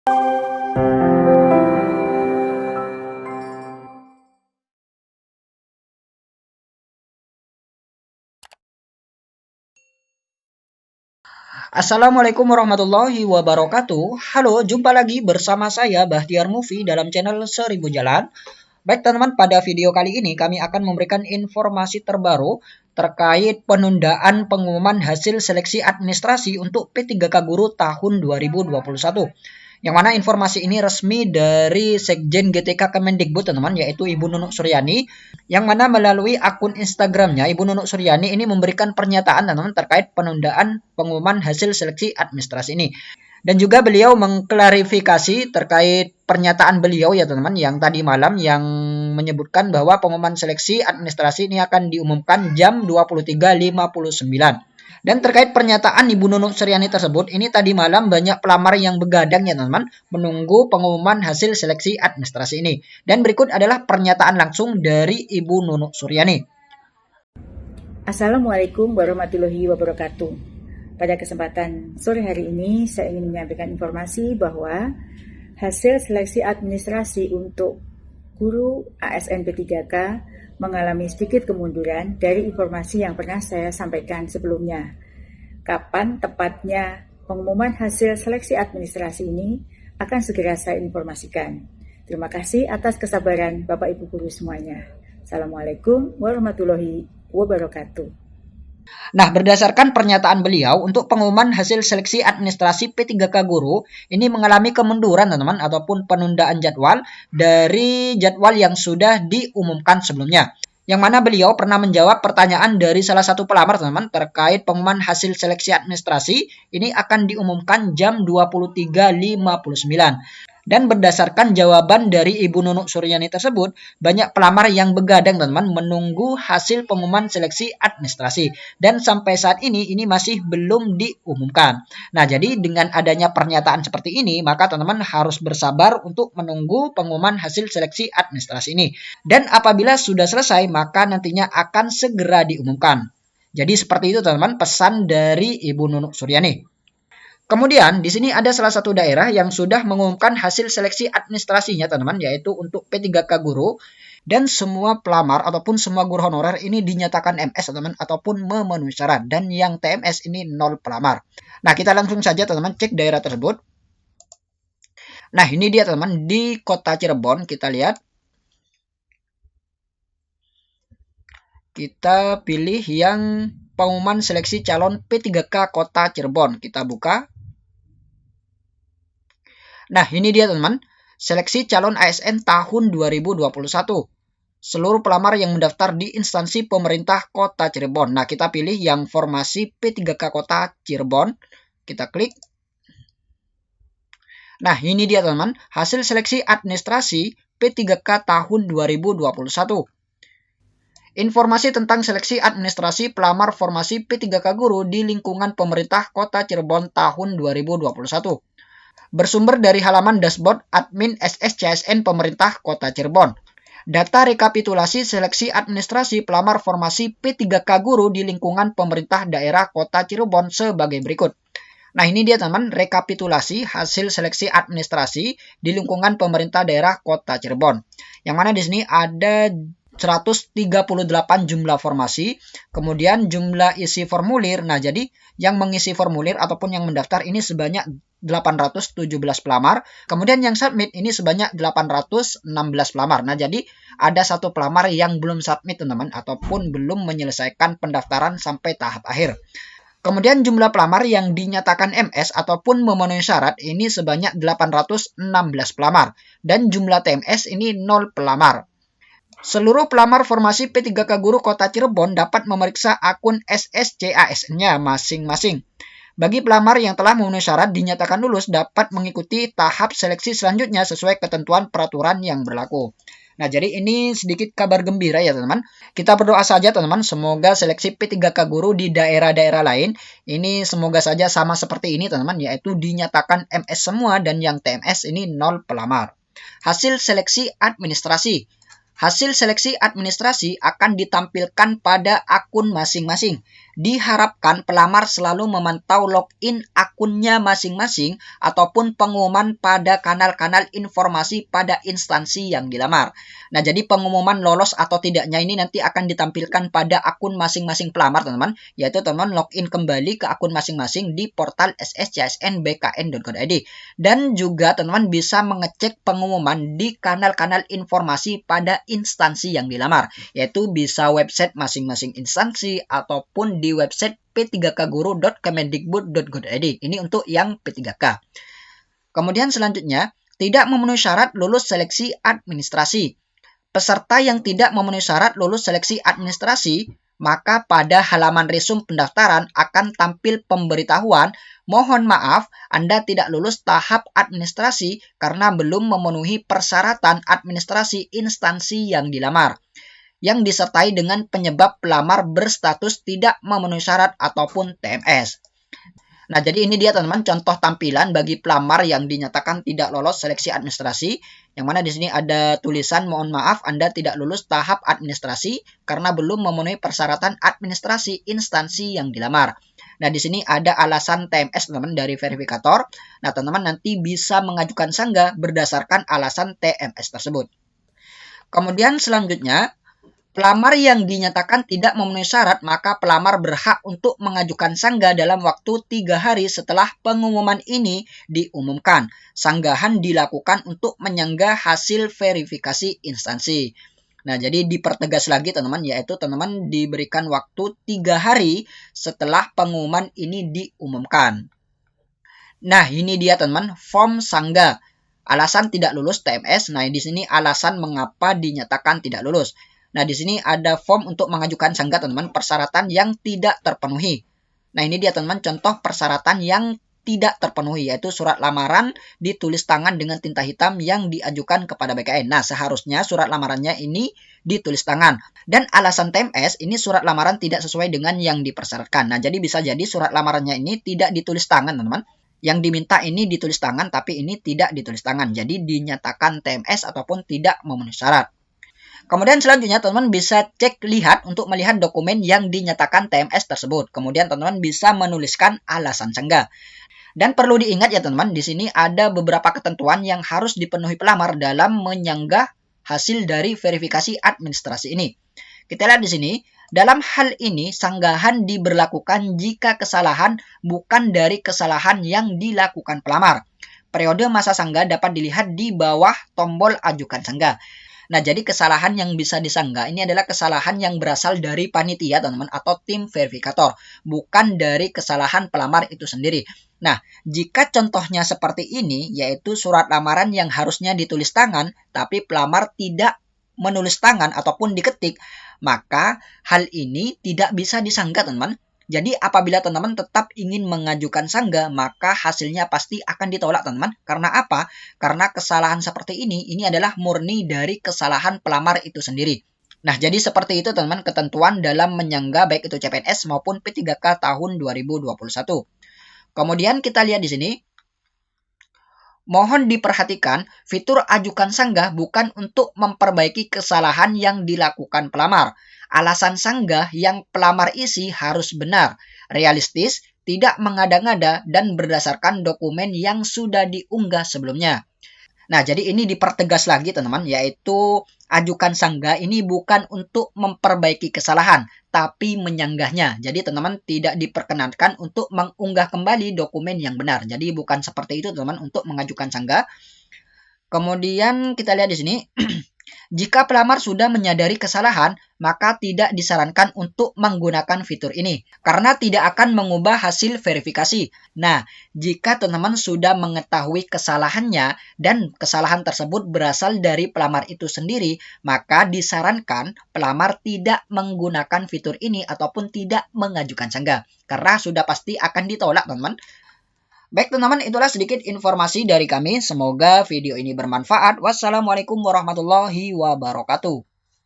Assalamualaikum warahmatullahi wabarakatuh. Halo, jumpa lagi bersama saya Bahtiar Movie dalam channel 1000 Jalan. Baik teman-teman, pada video kali ini kami akan memberikan informasi terbaru terkait penundaan pengumuman hasil seleksi administrasi untuk P3K Guru tahun 2021. Yang mana informasi ini resmi dari Sekjen GTK Kemendikbud teman-teman, yaitu Ibu Nunuk Suryani. Yang mana melalui akun Instagramnya Ibu Nunuk Suryani ini memberikan pernyataan teman-teman terkait penundaan pengumuman hasil seleksi administrasi ini. Dan juga beliau mengklarifikasi terkait pernyataan beliau ya teman-teman yang tadi malam yang menyebutkan bahwa pengumuman seleksi administrasi ini akan diumumkan jam 23.59. Dan terkait pernyataan Ibu Nunuk Suryani tersebut, ini tadi malam banyak pelamar yang begadang ya teman-teman, menunggu pengumuman hasil seleksi administrasi ini. Dan berikut adalah pernyataan langsung dari Ibu Nunuk Suryani. Assalamualaikum warahmatullahi wabarakatuh. Pada kesempatan sore hari ini, saya ingin menyampaikan informasi bahwa hasil seleksi administrasi untuk guru ASN P3K mengalami sedikit kemunduran dari informasi yang pernah saya sampaikan sebelumnya. Kapan tepatnya pengumuman hasil seleksi administrasi ini akan segera saya informasikan. Terima kasih atas kesabaran Bapak Ibu guru semuanya. Assalamualaikum warahmatullahi wabarakatuh. Nah, berdasarkan pernyataan beliau, untuk pengumuman hasil seleksi administrasi P3K Guru, ini mengalami kemunduran teman-teman, ataupun penundaan jadwal dari jadwal yang sudah diumumkan sebelumnya. Yang mana beliau pernah menjawab pertanyaan dari salah satu pelamar teman-teman terkait pengumuman hasil seleksi administrasi, ini akan diumumkan jam 23.59. Dan berdasarkan jawaban dari Ibu Nunuk Suryani tersebut, banyak pelamar yang begadang teman-teman menunggu hasil pengumuman seleksi administrasi. Dan sampai saat ini masih belum diumumkan. Nah, jadi dengan adanya pernyataan seperti ini, maka teman-teman harus bersabar untuk menunggu pengumuman hasil seleksi administrasi ini. Dan apabila sudah selesai, maka nantinya akan segera diumumkan. Jadi seperti itu teman-teman pesan dari Ibu Nunuk Suryani. Kemudian di sini ada salah satu daerah yang sudah mengumumkan hasil seleksi administrasinya teman-teman, yaitu untuk P3K Guru, dan semua pelamar ataupun semua guru honorer ini dinyatakan MS teman-teman ataupun memenuhi syarat, dan yang TMS ini 0 pelamar. Nah, kita langsung saja teman-teman cek daerah tersebut. Nah, ini dia teman-teman di Kota Cirebon, kita lihat. Kita pilih yang pengumuman seleksi calon P3K Kota Cirebon, kita buka. Nah, ini dia teman-teman, seleksi calon ASN tahun 2021. Seluruh pelamar yang mendaftar di instansi pemerintah Kota Cirebon. Nah, kita pilih yang formasi P3K Kota Cirebon. Kita klik. Nah, ini dia teman-teman, hasil seleksi administrasi P3K tahun 2021. Informasi tentang seleksi administrasi pelamar formasi P3K Guru di lingkungan pemerintah Kota Cirebon tahun 2021. Bersumber dari halaman dashboard admin SSCSN Pemerintah Kota Cirebon. Data rekapitulasi seleksi administrasi pelamar formasi P3K Guru di lingkungan pemerintah daerah Kota Cirebon sebagai berikut. Nah, ini dia teman, rekapitulasi hasil seleksi administrasi di lingkungan pemerintah daerah Kota Cirebon. Yang mana di sini ada 138 jumlah formasi, kemudian jumlah isi formulir. Nah, jadi yang mengisi formulir ataupun yang mendaftar ini sebanyak 817 pelamar, kemudian yang submit ini sebanyak 816 pelamar. Nah, jadi ada satu pelamar yang belum submit teman-teman ataupun belum menyelesaikan pendaftaran sampai tahap akhir. Kemudian jumlah pelamar yang dinyatakan MS ataupun memenuhi syarat ini sebanyak 816 pelamar dan jumlah TMS ini 0 pelamar. Seluruh pelamar formasi P3K Guru Kota Cirebon dapat memeriksa akun SSCASN-nya masing-masing. Bagi pelamar yang telah memenuhi syarat dinyatakan lulus dapat mengikuti tahap seleksi selanjutnya sesuai ketentuan peraturan yang berlaku. Nah, jadi ini sedikit kabar gembira ya teman-teman. Kita berdoa saja teman-teman, semoga seleksi P3K Guru di daerah-daerah lain ini semoga saja sama seperti ini teman-teman, yaitu dinyatakan MS semua dan yang TMS ini 0 pelamar. Hasil seleksi administrasi. Hasil seleksi administrasi akan ditampilkan pada akun masing-masing. diharapkan pelamar selalu memantau login akunnya masing-masing ataupun pengumuman pada kanal-kanal informasi pada instansi yang dilamar. Nah, jadi pengumuman lolos atau tidaknya ini nanti akan ditampilkan pada akun masing-masing pelamar, teman-teman, yaitu teman-teman login kembali ke akun masing-masing di portal sscsnbkn.go.id. Dan juga teman-teman bisa mengecek pengumuman di kanal-kanal informasi pada instansi yang dilamar, yaitu bisa website masing-masing instansi ataupun di website p3kguru.kemendikbud.go.id. Ini untuk yang P3K. Kemudian selanjutnya, tidak memenuhi syarat lulus seleksi administrasi. Peserta yang tidak memenuhi syarat lulus seleksi administrasi, maka pada halaman resum pendaftaran akan tampil pemberitahuan, mohon maaf, Anda tidak lulus tahap administrasi karena belum memenuhi persyaratan administrasi instansi yang dilamar, yang disertai dengan penyebab pelamar berstatus tidak memenuhi syarat ataupun TMS. Nah, jadi ini dia teman-teman contoh tampilan bagi pelamar yang dinyatakan tidak lolos seleksi administrasi, yang mana di sini ada tulisan mohon maaf Anda tidak lulus tahap administrasi karena belum memenuhi persyaratan administrasi instansi yang dilamar. Nah, di sini ada alasan TMS teman-teman dari verifikator. Nah, teman-teman nanti bisa mengajukan sanggah berdasarkan alasan TMS tersebut. Kemudian selanjutnya, pelamar yang dinyatakan tidak memenuhi syarat, maka pelamar berhak untuk mengajukan sanggah dalam waktu 3 hari setelah pengumuman ini diumumkan. Sanggahan dilakukan untuk menyanggah hasil verifikasi instansi. Nah, jadi dipertegas lagi teman-teman, yaitu teman-teman diberikan waktu 3 hari setelah pengumuman ini diumumkan. Nah, ini dia teman-teman, form sanggah. Alasan tidak lulus TMS. Nah, di sini alasan mengapa dinyatakan tidak lulus. Nah, di sini ada form untuk mengajukan sanggah, teman-teman, persyaratan yang tidak terpenuhi. Nah, ini dia, teman-teman, contoh persyaratan yang tidak terpenuhi, yaitu surat lamaran ditulis tangan dengan tinta hitam yang diajukan kepada BKN. Nah, seharusnya surat lamarannya ini ditulis tangan. Dan alasan TMS, ini surat lamaran tidak sesuai dengan yang dipersyaratkan. Nah, jadi bisa jadi surat lamarannya ini tidak ditulis tangan, teman-teman. Yang diminta ini ditulis tangan, tapi ini tidak ditulis tangan. Jadi, dinyatakan TMS ataupun tidak memenuhi syarat. Kemudian selanjutnya teman-teman bisa cek lihat untuk melihat dokumen yang dinyatakan TMS tersebut. Kemudian teman-teman bisa menuliskan alasan sanggah. Dan perlu diingat ya teman-teman, di sini ada beberapa ketentuan yang harus dipenuhi pelamar dalam menyanggah hasil dari verifikasi administrasi ini. Kita lihat di sini, dalam hal ini sanggahan diberlakukan jika kesalahan bukan dari kesalahan yang dilakukan pelamar. Periode masa sanggah dapat dilihat di bawah tombol ajukan sanggah. Nah, jadi kesalahan yang bisa disanggah ini adalah kesalahan yang berasal dari panitia, teman-teman, atau tim verifikator, bukan dari kesalahan pelamar itu sendiri. Nah, jika contohnya seperti ini, yaitu surat lamaran yang harusnya ditulis tangan, tapi pelamar tidak menulis tangan ataupun diketik, maka hal ini tidak bisa disanggah, teman-teman. Jadi apabila teman-teman tetap ingin mengajukan sanggah, maka hasilnya pasti akan ditolak, teman-teman. Karena apa? Karena kesalahan seperti ini adalah murni dari kesalahan pelamar itu sendiri. Nah, jadi seperti itu teman-teman ketentuan dalam menyanggah baik itu CPNS maupun P3K tahun 2021. Kemudian kita lihat di sini. Mohon diperhatikan, fitur ajukan sanggah bukan untuk memperbaiki kesalahan yang dilakukan pelamar. Alasan sanggah yang pelamar isi harus benar, realistis, tidak mengada-ngada, dan berdasarkan dokumen yang sudah diunggah sebelumnya. Nah, jadi ini dipertegas lagi teman-teman, yaitu ajukan sanggah ini bukan untuk memperbaiki kesalahan, tapi menyanggahnya. Jadi teman-teman tidak diperkenankan untuk mengunggah kembali dokumen yang benar. Jadi bukan seperti itu teman-teman untuk mengajukan sanggah. Kemudian kita lihat di sini. Jika pelamar sudah menyadari kesalahan, maka tidak disarankan untuk menggunakan fitur ini, karena tidak akan mengubah hasil verifikasi. Nah, jika teman-teman sudah mengetahui kesalahannya, dan kesalahan tersebut berasal dari pelamar itu sendiri, maka disarankan pelamar tidak menggunakan fitur ini ataupun tidak mengajukan sanggah, karena sudah pasti akan ditolak, teman-teman. Baik teman-teman, itulah sedikit informasi dari kami. Semoga video ini bermanfaat. Wassalamualaikum warahmatullahi wabarakatuh.